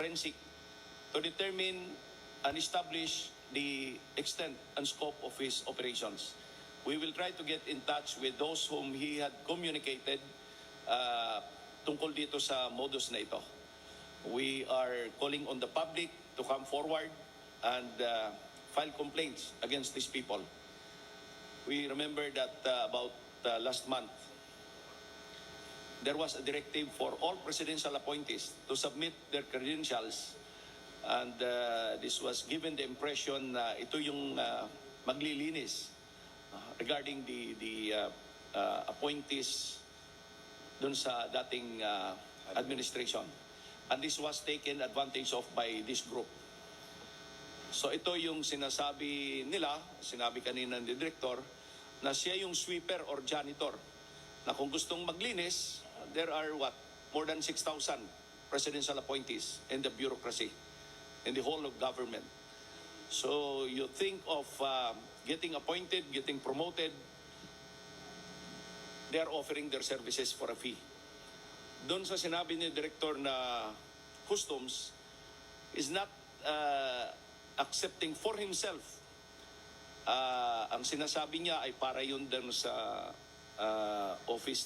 forensic to determine and establish the extent and scope of his operations. We will try to get in touch with those whom he had communicated tungkol dito sa modus na ito. We are calling on the public to come forward and file complaints against these people. We remember that about last month, there was a directive for all presidential appointees to submit their credentials, and this was given the impression na ito yung maglilinis regarding the appointees dun sa dating administration. And this was taken advantage of by this group. So ito yung sinasabi nila, sinabi kanina ng director, na siya yung sweeper or janitor. Na kung gustong maglinis, there are more than 6,000 presidential appointees in the bureaucracy, in the whole of government. So you think of getting appointed, getting promoted, they are offering their services for a fee. Doon sa sinabi ni Director na Customs is not accepting for himself. Ang sinasabi niya ay para yun din sa office